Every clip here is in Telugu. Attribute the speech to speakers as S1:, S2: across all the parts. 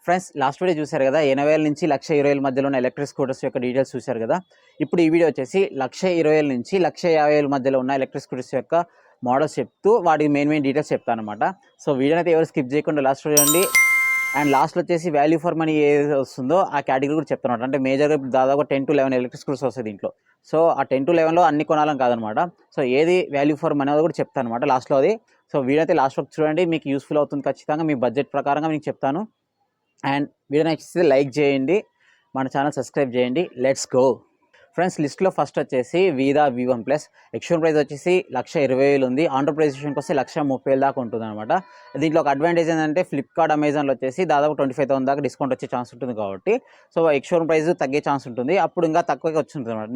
S1: ఫ్రెండ్స్ లాస్ట్ వీడియో చూశారు కదా 80,000 నుంచి 1,20,000 మధ్యలో ఉన్న ఎలక్ట్రిక్ స్కూటర్స్ యొక్క డీటెయిల్స్ చూశారు కదా. ఇప్పుడు ఈ వీడియో వచ్చేసి 1,20,000 నుంచి 1,50,000 మధ్యలో ఉన్న ఎలక్ట్రిక్ స్కూటర్స్ యొక్క మోడల్స్ చెప్తూ వాటికి మెయిన్ డీటెయిల్స్ చెప్తాను అనమాట. సో వీడియోని అయితే ఎవరు స్కిప్ చేయకుండా లాస్ట్ చూడండి. అండ్ లాస్ట్లో వచ్చేసి వాల్యూ ఫర్ మనీ ఏది వస్తుందో ఆ కేటగిరీ కూడా చెప్తాను. అంటే మేజర్గా దాదాపు 10 to 11 ఎలక్ట్రిక్ స్కూటర్స్ వస్తాయి దీంట్లో. సో ఆ 10 to 11లో అన్ని కొనాలని కాదనమాట. సో ఏది వాల్యూ ఫర్ మనీ అది కూడా చెప్తాను అనమాట లాస్ట్లో అది. సో వీడియో అయితే లాస్ట్ వరకు చూడండి, మీకు యూస్ఫుల్ అవుతుంది ఖచ్చితంగా. మీ బడ్జెట్ ప్రకారంగా మీకు చెప్తాను. అండ్ వీడియో నచ్చితే లైక్ చేయండి, మన ఛానల్ సబ్స్క్రైబ్ చేయండి. Let's go friends. లిస్ట్లో ఫస్ట్ వచ్చేసి వీదా V1 ప్లస్. ఎక్స్టోన్ ప్రైస్ వచ్చేసి 1,20,000 ఉంది. ఆంధ్రప్రదేశ్కి వస్తే 1,30,000 దాకా ఉంటుంది అనమాట. దీంట్లో ఒక అడ్వాంటేజ్ ఏంటంటే ఫ్లిప్కార్ట్, అమెజాన్లో వచ్చేసి దాదాపు 25,000 దాకా డిస్కౌంట్ వచ్చే ఛాన్స్ ఉంటుంది కాబట్టి సో ఎక్స్టోన్ ప్రైస్ తగ్గే ఛాన్స్ ఉంటుంది. అప్పుడు ఇంకా తక్కువగా వచ్చింటుంది అనమాట.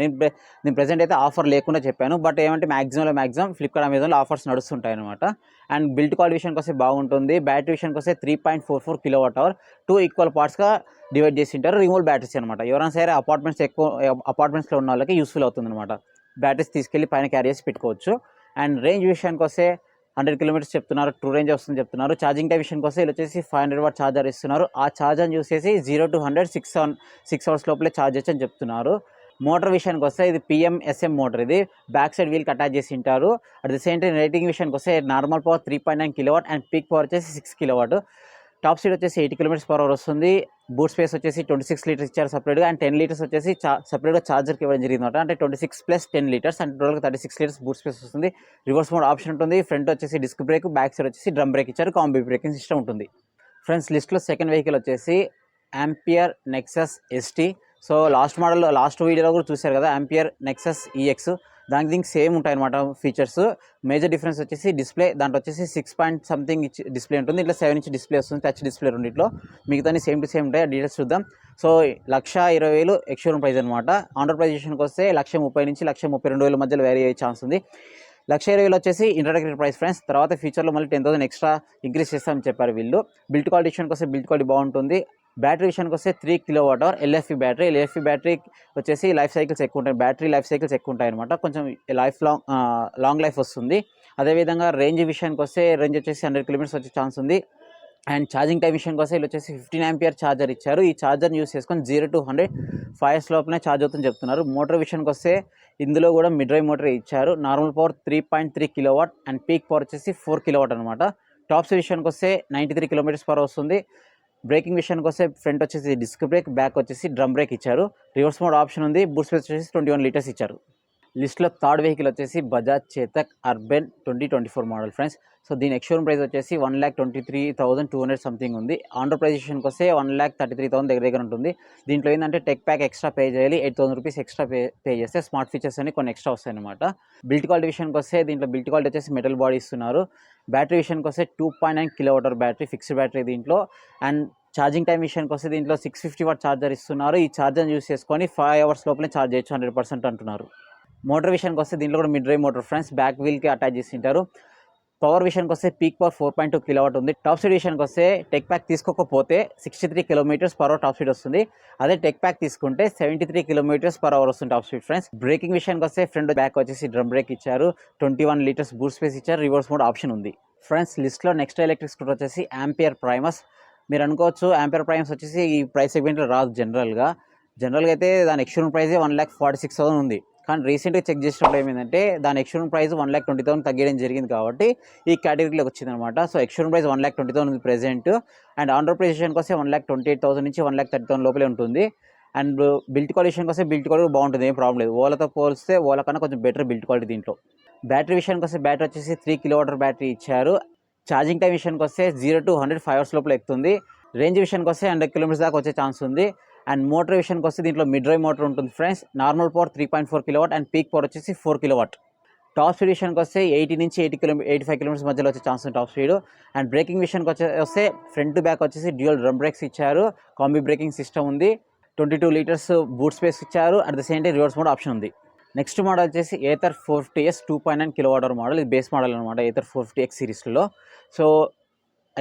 S1: నేను ప్రెజెంట్ అయితే ఆఫర్ లేకుండా చెప్పాను, బట్ ఏమంటే మ్యాక్సిమం ఫ్లిప్కార్ట్, అమెజాన్లో ఆఫర్స్ నడుస్తుంటాయి అనమాట. అండ్ బిల్డ్ క్వాలిటీ విషయానికి వస్తే బాగుంటుంది. బ్యాటరీ విషయానికి వస్తే 3.44 kWh, 2 ఈక్వల్ పార్ట్స్గా డివైడ్ చేసి ఉంటారు. రిమూవల్ బ్యాటరీస్ అనమాట. ఎవరైనా సరే అపార్ట్మెంట్స్లో ఉన్న వాళ్ళకి యూస్ఫుల్ అవుతుంది అనమాట. బ్యాటరీస్ తీసుకెళ్ళి పైన క్యారీ చేసి పెట్టుకోవచ్చు. అండ్ రేంజ్ విషయానికి వస్తే 100 kilometers చెప్తున్నారు, 2 range వస్తుంది చెప్తున్నారు. ఛార్జింగ్ టైం విషయానికి వస్తే ఇలా వచ్చేసి 500 watt ఛార్జర్ ఇస్తున్నారు. ఆ ఛార్జర్ని యూస్ చేసి 0 to 100 6 hours లోపలే ఛార్జ్ చేయొచ్చు అని చెప్తున్నారు. మోటార్ విషయానికి వస్తే ఇది PMSM మోటార్. ఇది బ్యాక్ సైడ్ వీల్కి అటాచ్ చేసి ఉంటారు. At the same time rating విషయానికి వస్తే normal power 3.9 kW and peak power వచ్చేసి 6 kW. టాప్ స్పీడ్ వచ్చేసి 80 km/h వస్తుంది. బూట్ స్పేస్ వచ్చేసి 26 liters ఇచ్చారు సపరేట్గా. అండ్ 10 liters వచ్చేసి సపరేట్గా ఛార్జర్కి ఇవ్వడం జరిగింది అనమాట. అంటే 26 + 10 liters అండ్ టోటల్గా 36 liters బూట్ స్పేస్ వస్తుంది. రివర్స్ మోడ్ ఆప్షన్ ఉంటుంది. ఫ్రంట్ వచ్చేసి డిస్క్ బ్రేక్, బ్యాక్ సైడ్ వచ్చేసి డ్రమ్ బ్రేక్ ఇచ్చారు. కాంబీ బ్రేకింగ్ సిస్టమ్ ఉంటుంది. ఫ్రెండ్స్ లిస్ట్లో సెకండ్ వెహికల్ వచ్చేసి ampere Nexus ST. So last వీడియోలో కూడా చూశారు కదా ఆంపియర్ నెక్సస్ EX. దీనికి సేమ్ ఉంటాయి అనమాట ఫీచర్స్. మేజర్ డిఫరెన్స్ వచ్చేసి డిస్ప్లే. దాంట్లో వచ్చేసి 6 డిస్ప్లే ఉంటుంది. ఇట్లా 7 inch డిస్ప్లే వస్తుంది, టచ్ డిస్ప్లే రెండిట్లో. మిగతా సేమ్ టు సేమ్ ఉంటాయి. డీటెయిల్స్ చూద్దాం. సో 1,20,000 ఎక్స్షోరూమ్ ప్రైస్ అనమాట. ఆంధ్రప్రదేశ్కి వస్తే 1,30,000 నుంచి 1,32,000 మధ్యలో వేరీ అయ్యే ఛాన్స్ ఉంది. 1,20,000 వచ్చేసి ఇంట్రడక్టరీ ప్రైస్ ఫ్రెండ్స్. తర్వాత ఫ్యూచర్లో మళ్ళీ 10,000 ఎక్స్ట్రా ఇంక్రీజ్ చేస్తామని చెప్పారు వీళ్ళు. బిల్డ్ క్వాలిటీ విషయానికి వస్తే బిల్డ్ క్వాలిటీ బాగుంటుంది. బ్యాటరీ విషయానికి వస్తే 3 kWh LFP battery. LFP battery వచ్చేసి లైఫ్ సైకిల్స్ ఎక్కువ ఉంటాయి, బ్యాటరీ లైఫ్ సైకిల్స్ ఎక్కువ ఉంటాయి అనమాట. కొంచెం లాంగ్ లైఫ్ వస్తుంది. అదేవిధంగా రేంజ్ విషయానికి వస్తే రేంజ్ వచ్చేసి 100 kilometers వచ్చే ఛాన్స్ ఉంది. అండ్ ఛార్జింగ్ టైం విషయానికి వస్తే వీళ్ళు వచ్చేసి 15 ampere ఛార్జర్ ఇచ్చారు. ఈ ఛార్జర్ని యూస్ చేసుకొని 0 to 100 5 hours లోపలనే ఛార్జ్ అవుతుందని చెప్తున్నారు. మోటార్ విషయానికి వస్తే ఇందులో కూడా మిడ్ డ్రైవ్ మోటార్ ఇచ్చారు. Normal power 3.3 kW and peak power వచ్చేసి 4 kW అనమాట. టాప్ స్పీడ్ విషయానికి వస్తే 93 km/h వస్తుంది. బ్రేకింగ్ విషయానికి వస్తే ఫ్రంట్ వచ్చేసి డిస్క్ బ్రేక్, బ్యాక్ వచ్చేసి డ్రమ్ బ్రేక్ ఇచ్చారు. రివర్స్ మోడ్ ఆప్షన్ ఉంది. బూట్ స్పేస్ వచ్చేసి 21 liters ఇచ్చారు. లిస్ట్లో థర్డ్ వెహికల్ వచ్చేసి Bajaj Chetak urban 2024 model friends. So దీని ఎక్స్షోరూమ్ ప్రైస్ వచ్చేసి 1,23,200 సంథింగ్ ఉంది. ఆంధ్రప్రదేశ్కి వస్తే 1,33,000 దగ్గర ఉంటుంది. దీంట్లో ఏంటంటే టెక్ ప్యాక్ ఎక్స్ట్రా పే చేయాలి. 8,000 rupees ఎక్స్ట్రా పే చేస్తే స్మార్ట్ ఫీచర్స్ అని కొన్ని ఎక్స్ట్రా వస్తాయి అనమాట. బిల్డ్ క్వాలిటీ విషయానికి వస్తే దీంట్లో బిల్డ్ క్వాలిటీ వచ్చేసి మెటల్ బాడీ ఇస్తున్నారు. బ్యాటరీ విషయానికి వస్తే 2.9 kWh బ్యాటరీ, ఫిక్స్డ్ బ్యాటరీ దీంట్లో. అండ్ ఛార్జింగ్ టైం విషయానికి వస్తే దీంట్లో 650 watt ఛార్జర్ ఇస్తున్నారు. ఈ ఛార్జర్ యూస్ చేసుకొని 5 hours లోపలే ఛార్జ్ చేయొచ్చు 100% అంటున్నారు. మోటార్ విషయానికి వస్తే దీంట్లో కూడా mid drive motor friends. Back వీల్కి అటాచ్ చేసి ఉంటారు. పవర్ విషయానికి వస్తే పీక్ పవర్ 4.2 kW ఉంది. టాప్ స్పీడ్ విషయానికి వస్తే టెక్ ప్యాక్ తీసుకోకపోతే 63 km/h టాప్ స్పీడ్ వస్తుంది. అదే టెక్ ప్యాక్ తీసుకుంటే 73 km/h వస్తుంది టాప్ స్పీడ్ ఫ్రెండ్స్. బ్రేకింగ్ విషయానికి వస్తే ఫ్రంట్ బ్యాక్ వచ్చేసి డ్రమ్ బ్రేక్ ఇచ్చారు. 21 liters బూట్ స్పేస్ ఇచ్చారు. రివర్స్ మోడ్ ఆప్షన్ ఉంది. ఫ్రెండ్స్ లిస్ట్లో నెక్స్ట్ ఎలక్ట్రిక్ స్కూటర్ వచ్చేసి ఆంపియర్ ప్రైమస్. మీరు అనుకోవచ్చు ఆంపియర్ ప్రైమస్ వచ్చేసి ఈ ప్రైస్ సెగ్మెంట్లో రాదు. జనరల్గా అయితే దాని ఎక్స్షోరూమ్ ప్రైజే 1,46,000 ఉంది. కానీ రీసెంట్గా చెక్ చేసినప్పుడు ఏమైందంటే దాని ఎక్స్షోరూమ్ ప్రైస్ 1,20,000 తగ్గడం జరిగింది కాబట్టి ఈ కేటగిరీలోకి వచ్చిందనమాట. సో ఎక్స్షోరూమ్ ప్రైస్ 1,20,000 ఉంది ప్రెజెంట్. అండ్ ఆంధ్రప్రదేశ్కి వస్తే 1,28,000 నుంచి 1,30,000 లోపలే ఉంటుంది. అండ్ బిల్డ్ క్వాలిటీకి వస్తే బిల్డ్ క్వాలిటీ బాగుంటుంది, ఏం ప్రాబ్లం లేదు. ఓలాతో పోలిస్తే ఓలా కన్నా కొంచెం బెటర్ బిల్డ్ క్వాలిటీ దీంట్లో. బ్యాటరీ విషయానికి వస్తే బ్యాటరీ వచ్చేసి 3 kWh బ్యాటరీ ఇచ్చారు. ఛార్జింగ్ టైం విషయానికి వస్తే 0 to 100 5 hours లోపల ఎక్కుతుంది. రేంజ్ విషయానికి వస్తే 100 kilometers దాకా వచ్చే ఛాన్స్ ఉంది. అండ్ మోటార్ విషయానికి వస్తే దీంట్లో మిడ్ డ్రైవ్ మోటార్ ఉంటుంది friends. Normal power 3.4 kW and peak power వచ్చేసి 4 kW. టాప్ స్పీడ్ విషయానికి వస్తే 80 నుంచి 85 kilometers మధ్యలో వచ్చే ఛాన్స్ ఉంది టాప్ స్పీడ్. అండ్ బ్రేకింగ్ విషయానికి వస్తే ఫ్రంట్ బ్యాక్ వచ్చేసి డ్యూయల్ డ్రమ్ బ్రేక్స్ ఇచ్చారు. కాంబీ బ్రేకింగ్ సిస్టమ్ ఉంది. 22 liters బూట్ స్పేస్ ఇచ్చారు. At the same time reverse mode option ఉంది. నెక్స్ట్ మోడల్ వచ్చేసి ఏథర్ 450S 2.9 kWh మోడల్. ఇది బేస్ మోడల్ అనమాట ఏథర్ 450X సిరీస్లో. సో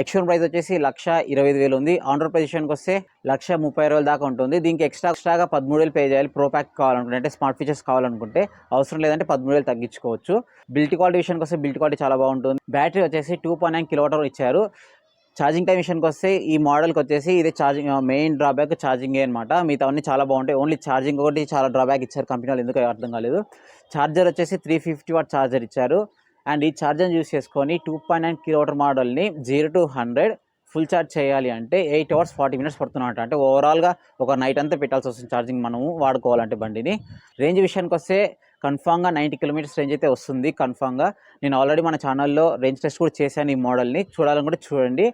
S1: ఎక్స్షోరూమ్ ప్రైస్ వచ్చేసి 1,25,000 ఉంది. ఆంధ్రప్రదేశ్కి వస్తే 1,30,000 దాకా ఉంటుంది. దీనికి ఎక్స్ట్రాగా 13,000 పే చేయాలి. ప్రో ప్యాక్ కావాలనుకుంటే, అంటే స్మార్ట్ ఫీచర్స్ కావాలనుకుంటే. అవసరం లేదంటే 13,000 తగ్గించుకోవచ్చు. బిల్డ్ క్వాలిటీ విషయానికి వస్తే బిల్డ్ క్వాలిటీ చాలా బాగుంటుంది. బ్యాటరీ వచ్చేసి 2.9 kWh ఇచ్చారు. ఛార్జింగ్ టైం విషయానికి వస్తే ఈ మోడల్కి వచ్చేసి ఇది ఛార్జింగ్ మెయిన్ డ్రాబ్యాక్ ఛార్జింగే అనమాట. మిగతా అన్నీ చాలా బాగుంటాయి. ఓన్లీ ఛార్జింగ్ ఒకటి చాలా డ్రాబ్యాక్ ఇచ్చారు కంపెనీ వాళ్ళు, ఎందుకు అర్థం కాలేదు. ఛార్జర్ వచ్చేసి 350 వాట్ ఛార్జర్ ఇచ్చారు. అండ్ ఈ ఛార్జర్ యూస్ చేసుకొని 2.9 కిలోమీటర్ మోడల్ని 0 to 100 ఫుల్ ఛార్జ్ చేయాలి అంటే 8 hours 40 minutes పడుతున్నమాట. అంటే ఓవరాల్గా ఒక నైట్ అంతా పెట్టాల్సి వస్తుంది ఛార్జింగ్ మనము వాడుకోవాలంటే బండిని. రేంజ్ విషయానికి వస్తే కన్ఫామ్గా 90 kilometers రేంజ్ అయితే వస్తుంది కన్ఫామ్గా. నేను ఆల్రెడీ మన ఛానల్లో రేంజ్ టెస్ట్ కూడా చేశాను ఈ మోడల్ని, చూడాలనుకుంటే చూడండి.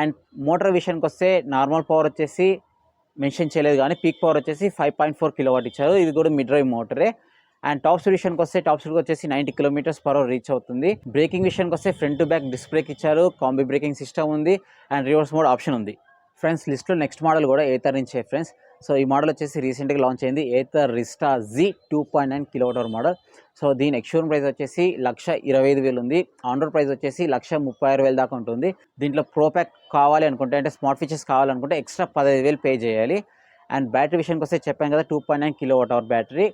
S1: అండ్ మోటార్ విషయానికి వస్తే నార్మల్ పవర్ వచ్చేసి మెన్షన్ చేయలేదు, కానీ పీక్ పవర్ వచ్చేసి 5.4 kilowatt ఇచ్చారు. ఇది కూడా మిడ్ డ్రైవ్ మోటరే. అండ్ టాప్ స్పీడ్ విషయానికి వస్తే టాప్ స్పీడ్ వచ్చేసి 90 km/h రీచ్ అవుతుంది. బ్రేకింగ్ విషయానికి వస్తే front to back disc brake ఇచ్చారు, కాంబీ బ్రేకింగ్ సిస్టమ్ ఉంది అండ్ రివర్స్ మోడ్ ఆప్షన్ ఉంది. ఫ్రెండ్స్ లిస్ట్లో నెక్స్ట్ మోడల్ కూడా ఏథర్ నుంచే ఫ్రెండ్స్. సో ఈ మోడల్ వచ్చేసి రీసెంట్గా లాంచ్ అయింది, Ather Rizta Z 2.9 kWh model. So దీని ఎక్స్షోరూమ్ ప్రైస్ వచ్చేసి 1,25,000 ఉంది. ఆన్ రోడ్ ప్రైస్ వచ్చేసి 1,36,000 దాకా ఉంటుంది. దీంట్లో ప్రో ప్యాక్ కావాలి అనుకుంటే, అంటే స్మార్ట్ ఫీచర్స్ కావాలనుకుంటే ఎక్స్ట్రా 15,000 పే చేయాలి. అండ్ బ్యాటరీ విషయానికి వస్తే చెప్పాను కదా 2.9 kWh బ్యాటరీ.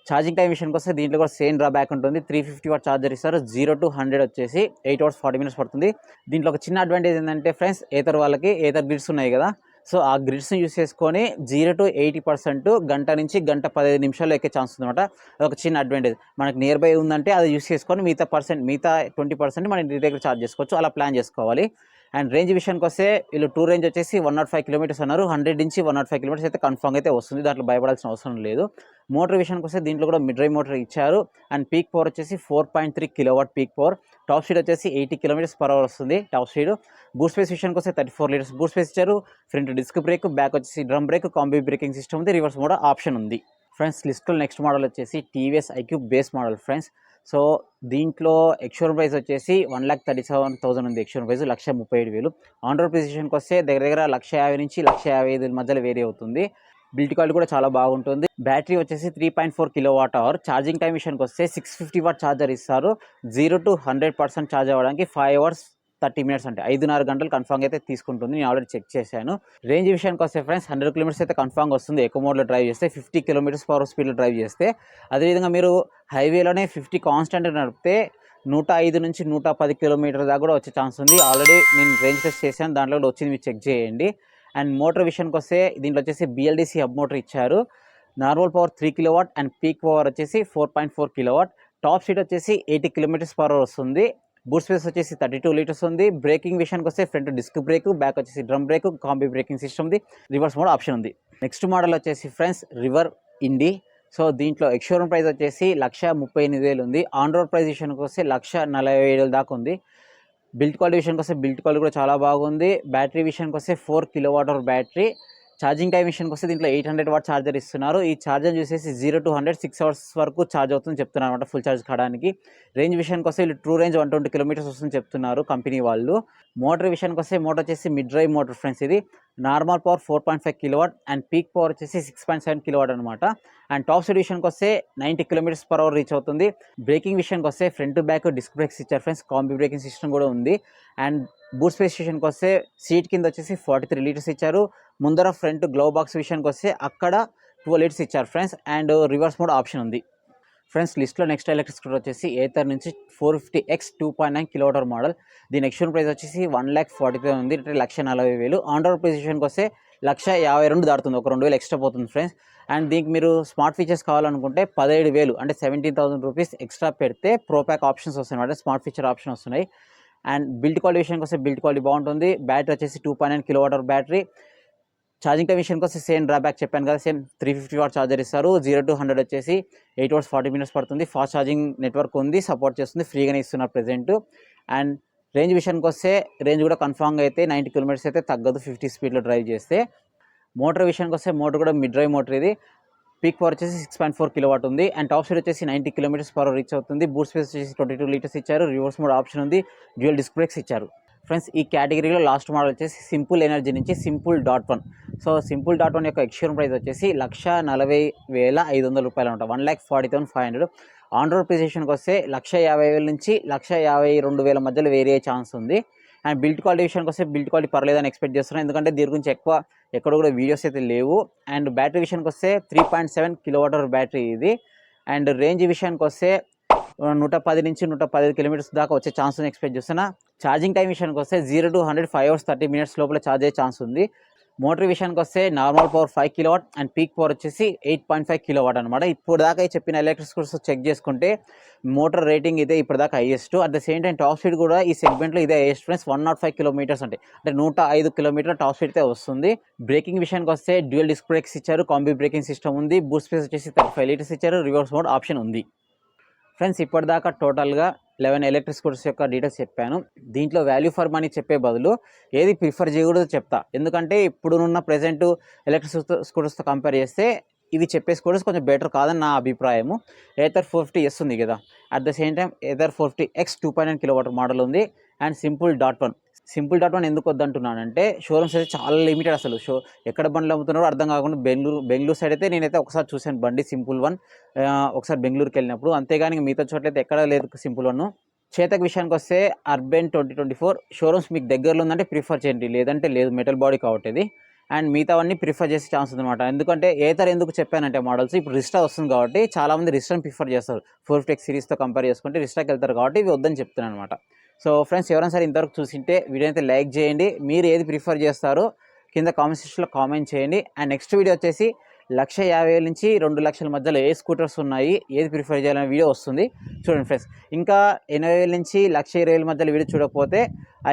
S1: ఛార్జింగ్ టైం విషయానికి వస్తే దీంట్లో కూడా సేమ్ డ్రాబ్యాక్ ఉంటుంది. 350 వాట్ ఛార్జర్ ఇస్తారు. 0 to 100 వచ్చేసి 8 hours 40 minutes పడుతుంది. దీంట్లో ఒక చిన్న అడ్వాంటేజ్ ఏంటంటే ఫ్రెండ్స్, ఏథర్ వాళ్ళకి ఏథర్ గ్రిడ్స్ ఉన్నాయి కదా, సో ఆ గ్రిడ్స్ని యూస్ చేసుకొని 0 to 80% గంట నుంచి గంట 15 నిమిషాల్లో ఎక్కే ఛాన్స్ ఉందన్నమాట. అదొక చిన్న అడ్వాంటేజ్. మనకి నియర్ బై ఉందంటే అది యూస్ చేసుకొని మిగతా 20% మనం ఇంటి దగ్గర ఛార్జ్ చేసుకోవచ్చు, అలా ప్లాన్ చేసుకోవాలి. అండ్ రేంజ్ విషయానికి వస్తే వీళ్ళు టూ రేంజ్ వచ్చేసి 105 kilometers అన్నారు. 100 నుంచి 105 kilometers అయితే కన్ఫామ్ అయితే వస్తుంది, దాంట్లో భయపడాల్సిన అవసరం లేదు. మోటార్ విషయానికి వస్తే దీంట్లో కూడా మిడ్ డ్రైవ్ మోటార్ ఇచ్చారు. అండ్ పీక్ పవర్ వచ్చేసి 4.3 kilowatt peak power. Top speed వచ్చేసి 80 km/h వస్తుంది టాప్ స్పీడ్. బూట్ స్పేస్ విషయానికి వస్తే 34 liters బూట్ స్పేస్ ఇచ్చారు. ఫ్రంట్ డిస్క్ బ్రేక్, బ్యాక్ వచ్చేసి drum break, combi braking system ఉంది, రివర్స్ మోడ్ ఆప్షన్ ఉంది. ఫ్రెండ్స్ లిస్ట్లో నెక్స్ట్ మోడల్ వచ్చేసి TVS iQube base model friends. So దీంట్లో ఎక్స్షోరూమ్ ప్రైస్ వచ్చేసి 1,37,000 ఉంది. Ex-showroom price 1,37,000. ఆన్ రోడ్ పొజిషన్కి వస్తే దగ్గర 1,50,000 నుంచి 1,55,000 మధ్యలో వేరీ అవుతుంది. బిల్ట్ క్వాలిటీ కూడా చాలా బాగుంటుంది. బ్యాటరీ వచ్చేసి 3.4 kWh. ఛార్జింగ్ టైం విషయానికి వస్తే 650 వాట్ ఛార్జర్ ఇస్తారు. 0 to 100% ఛార్జ్ అవ్వడానికి 5 hours 30 minutes, అంటే 5.5 గంటలు కన్ఫామ్గా అయితే తీసుకుంటుంది. నేను ఆల్రెడీ చెక్ చేశాను. రేంజ్ విషయానికి వస్తే ఫ్రెండ్స్ 100 kilometers అయితే కన్ఫామ్గా వస్తుంది ఎకో మోడ్లో డ్రైవ్ చేస్తే, 50 km/h స్పీడ్లో డ్రైవ్ చేస్తే. అదేవిధంగా మీరు హైవేలోనే 50 కాన్స్టెంట్ నడిపితే 105 నుంచి 110 km దాకా కూడా వచ్చే ఛాన్స్ ఉంది. ఆల్రెడీ నేను రేంజ్ టెస్ట్ చేశాను, దాంట్లో కూడా వచ్చింది, మీరు చెక్ చేయండి. అండ్ మోటార్ విషయానికి వస్తే దీంట్లో వచ్చేసి BLDC హబ్ మోటార్ ఇచ్చారు. Normal power 3 kilowatt and peak power వచ్చేసి 4.4 kilowatt. టాప్ స్పీడ్ వచ్చేసి 80 km/h వస్తుంది. బూట్ స్పేస్ వచ్చేసి 32 liters ఉంది. బ్రేకింగ్ విషయానికి వస్తే ఫ్రంట్ డిస్క్ బ్రేక్, బ్యాక్ వచ్చేసి drum break, combi braking system ఉంది, రివర్స్ మోడ్ ఆప్షన్ ఉంది. నెక్స్ట్ మోడల్ వచ్చేసి ఫ్రెండ్స్ రివర్ ఇండి. సో దీంట్లో ఎక్స్షోరూమ్ ప్రైస్ వచ్చేసి 1,38,000 ఉంది. ఆన్ రోడ్ ప్రైస్ విషయానికి వస్తే 1,47,000 దాకా ఉంది. బిల్ట్ క్వాలిటీ విషయానికి వస్తే బిల్ట్ క్వాలిటీ కూడా చాలా బాగుంది. బ్యాటరీ విషయానికి వస్తే 4 kWh బ్యాటరీ. ఛార్జింగ్ టైం విషయానికి వస్తే దీంట్లో 800 వాట్ ఛార్జర్ ఇస్తున్నారు. ఈ ఛార్జర్ చూసేసి 0 to 100 6 hours వరకు ఛార్జ్ అవుతుంది చెప్తున్నారు అనమాట, ఫుల్ ఛార్జ్ కావడానికి. రేంజ్ విషయానికి వస్తే వీళ్ళు ట్రూ రేంజ్ 120 kilometers వస్తుంది చెప్తున్నారు కంపెనీ వాళ్ళు. మోటార్ విషయానికి వస్తే మోటార్ వచ్చేసి మిడ్ డ్రైవ్ మోటార్ ఫ్రెండ్స్. ఇది normal power 4.5 kilowatt and peak power వచ్చేసి 6.7 kilowatt అనమాట. అండ్ టాప్ స్పీడ్ విషయానికి వస్తే 90 km/h రీచ్ అవుతుంది. బ్రేకింగ్ విషయానికి వస్తే front to back disc brakes ఇచ్చారు ఫ్రెండ్స్, కాంబీ బ్రేకింగ్ సిస్టమ్ కూడా ఉంది. అండ్ బూట్ స్పేస్ విషయానికి వస్తే సీట్ కింద వచ్చేసి 43 liters ఇచ్చారు. ముందర ఫ్రంట్ గ్లవ్ బాక్స్ విషయానికి వస్తే అక్కడ 12 liters ఇచ్చారు friends. And reverse mode option ఉంది. ఫ్రెండ్స్ లిస్ట్లో నెక్స్ట్ ఎలక్ట్రిక్ స్కూటర్ వచ్చేసి ఏథర్ నుంచి 450X 2.9 kWh మోడల్. దీని ఎక్స్షోరూమ్ ప్రైస్ వచ్చేసి 1,40,000 ఉంది, అంటే 1,40,000. ఆన్ రోడ్ పొజిషన్కి వస్తే 1,52,000 దాటుతుంది, ఒక 2,000 ఎక్స్ట్రా పోతుంది ఫ్రెండ్స్. అండ్ దీనికి మీరు స్మార్ట్ ఫీచర్స్ కావాలనుకుంటే 17,000 అంటే 17,000 రూపీస్ ఎక్స్ట్రా పెడితే ప్రో ప్యాక్ ఆప్షన్స్ వస్తున్నాయి అంటే స్మార్ట్ ఫీచర్ ఆప్షన్ వస్తున్నాయి. అండ్ బిల్డ్ క్వాలిటీ విషయానికి వస్తే బిల్డ్ క్వాలిటీ బాగుంటుంది. బ్యాటరీ వచ్చేసి 2.9 kWh బ్యాటరీ. ఛార్జింగ్ టైం విషయానికి వస్తే సేమ్ డ్రాబ్యాక్ చెప్పాను కదా, సేమ్ 350 వాట్ ఛార్జర్ ఇస్తారు. 0 to 100 వచ్చేసి 8 hours 40 minutes పడుతుంది. ఫాస్ట్ ఛార్జింగ్ నెట్వర్క్ ఉంది, సపోర్ట్ చేస్తుంది, ఫ్రీగానే ఇస్తున్నారు ప్రెజెంట్. అండ్ రేంజ్ విషయానికి వస్తే రేంజ్ కూడా కన్ఫామ్గా అయితే 90 kilometers అయితే తగ్గదు 50 స్పీడ్లో డ్రైవ్ చేస్తే. మోటార్ విషయానికి వస్తే మోటార్ కూడా మిడ్ డ్రైవ్ మోటార్. ఇది పీక్ పవర్ వచ్చేసి 6.4 kilowatt ఉంది. అండ్ టాప్ స్పీడ్ వచ్చేసి 90 km/h రీచ్ అవుతుంది. బూట్ స్పేస్ వచ్చేసి 22 liters ఇచ్చారు. రివర్స్ మోడ్ ఆప్షన్ ఉంది, డ్యూయల్ డిస్క్ బ్రేక్స్ ఇచ్చారు. ఫ్రెండ్స్ ఈ కేటగిరీలో లాస్ట్ మోడల్ వచ్చేసి సింపుల్ ఎనర్జీ నుంచి Simple.1. సో Simple.1 యొక్క ఎక్స్షోరూమ్ ప్రైస్ వచ్చేసి 1,40,500 రూపాయలు అనమాట, 1,40,500. ఆన్ రోడ్ పొజిషన్కి వస్తే 1,50,000 నుంచి 1,52,000 మధ్యలో వేరే అయ్యే ఛాన్స్ ఉంది. అండ్ బిల్ట్ క్వాలిటీ విషయానికి వస్తే బిల్ట్ క్వాలిటీ పర్లేదని ఎక్స్పెక్ట్ చేస్తున్నాను, ఎందుకంటే దీని గురించి ఎక్కడ కూడా వీడియోస్ అయితే లేవు. అండ్ బ్యాటరీ విషయానికి వస్తే 3.7 kWh బ్యాటరీ ఇది. అండ్ రేంజ్ విషయానికి వస్తే 110 నుంచి 115 కిలోమీటర్స్ దాకా వచ్చే ఛాన్స్ ఎక్స్పెక్ట్ చేస్తున్నా. ఛార్జింగ్ టైం విషయానికి వస్తే 0 to 100 5 hours 30 minutes లోపల ఛార్జ్ అయ్యే ఛాన్స్ ఉంది. మోటార్ విషయానికి వస్తే normal power 5 kW and peak power వచ్చేసి 8.5 kW అనమాట. ఇప్పుడు దాకా చెప్పిన ఎలక్ట్రిక్ స్కూటర్స్ చెక్ చేసుకుంటే మోటార్ రేటింగ్ ఇదే ఇప్పుడు దాకా highest. At the same time top speed కూడా ఈ సెగ్మెంట్లో ఇదే హైయెస్ట్ ఫ్రెండ్స్. 105 కిలోమీటర్స్ అంటే 105 కిలోమీటర్ల టాప్ స్పీడ్ అయితే వస్తుంది. బ్రేకింగ్ విషయానికి వస్తే డ్యూయల్ డిస్క్ బ్రేక్స్ ఇచ్చారు, కాంబీ బ్రేకింగ్ సిస్టమ్ ఉంది, బూస్ట్ స్పేస్ వచ్చేసి 35 liters ఇచ్చారు, రివర్స్ మోడ్ ఆప్షన్ ఉంది. ఫ్రెండ్స్ ఇప్పటిదాకా టోటల్గా 11 ఎలక్ట్రిక్ స్కూటర్స్ యొక్క డీటెయిల్స్ చెప్పాను. దీంట్లో వాల్యూ ఫర్ మనీ చెప్పే బదులు ఏది ప్రిఫర్ చేయకూడదో చెప్తా. ఎందుకంటే ఇప్పుడున్న ప్రెజెంట్ ఎలక్ట్రిక్ స్కూటర్స్తో కంపేర్ చేస్తే ఇవి చెప్పే స్కూటర్స్ కొంచెం బెటర్ కాదని నా అభిప్రాయము. ఏథర్ 450S ఉంది కదా, at the same time Ather 450X 2.9 kW model ఉంది అండ్ సింపుల్.1 ఎందుకు వద్దంటున్నానంటే షోరూమ్స్ అయితే చాలా లిమిటెడ్. అసలు ఎక్కడ బండ్లు అమ్ముతున్నారో అర్థం కాకుండా బెంగళూరు సైడ్ అయితే నేనైతే ఒకసారి చూశాను బండి సింపుల్.1 ఒకసారి బెంగళూరుకి వెళ్ళినప్పుడు, అంతేగాని మిగతా చోట్ల అయితే ఎక్కడ లేదు సింపుల్.1. చేతక్ విషయానికి వస్తే అర్బన్ 2024 షోరూమ్స్ మీకు దగ్గరలో ఉందంటే ప్రిఫర్ చేయండి, లేదంటే లేదు, మెటల్ బాడీ కాబట్టి ఇది. అండ్ మిగతావన్నీ ప్రిఫర్ చేసే ఛాన్స్ ఉందన్నమాట. ఎందుకంటే ఏతర్ ఎందుకు చెప్పానంటే మోడల్స్ ఇప్పుడు రిస్టా వస్తుంది కాబట్టి చాలామంది రిస్టాని ప్రిఫర్ చేస్తారు. 450X సిరీస్తో కంపేర్ చేసుకుంటే రిస్టాకి వెళ్తారు కాబట్టి ఇవి వద్దని చెప్తున్నాను అనమాట. సో ఫ్రెండ్స్ ఎవరైనా సరే ఇంతవరకు చూసింటే వీడియో అయితే లైక్ చేయండి. మీరు ఏది ప్రిఫర్ చేస్తారో కింద కామెంట్ సెక్షన్లో కామెంట్ చేయండి. అండ్ నెక్స్ట్ వీడియో వచ్చేసి 1,50,000 నుంచి 2,00,000 మధ్యలో ఏ స్కూటర్స్ ఉన్నాయి, ఏది ప్రిఫర్ చేయాలనే వీడియో వస్తుంది చూడండి ఫ్రెండ్స్. ఇంకా 80,000 నుంచి 1,20,000 మధ్యలో వీడియో చూడకపోతే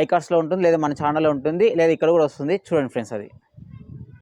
S1: ఐకార్డ్స్లో ఉంటుంది, లేదా మన ఛానల్లో ఉంటుంది, లేదా ఇక్కడ కూడా వస్తుంది చూడండి ఫ్రెండ్స్ అది.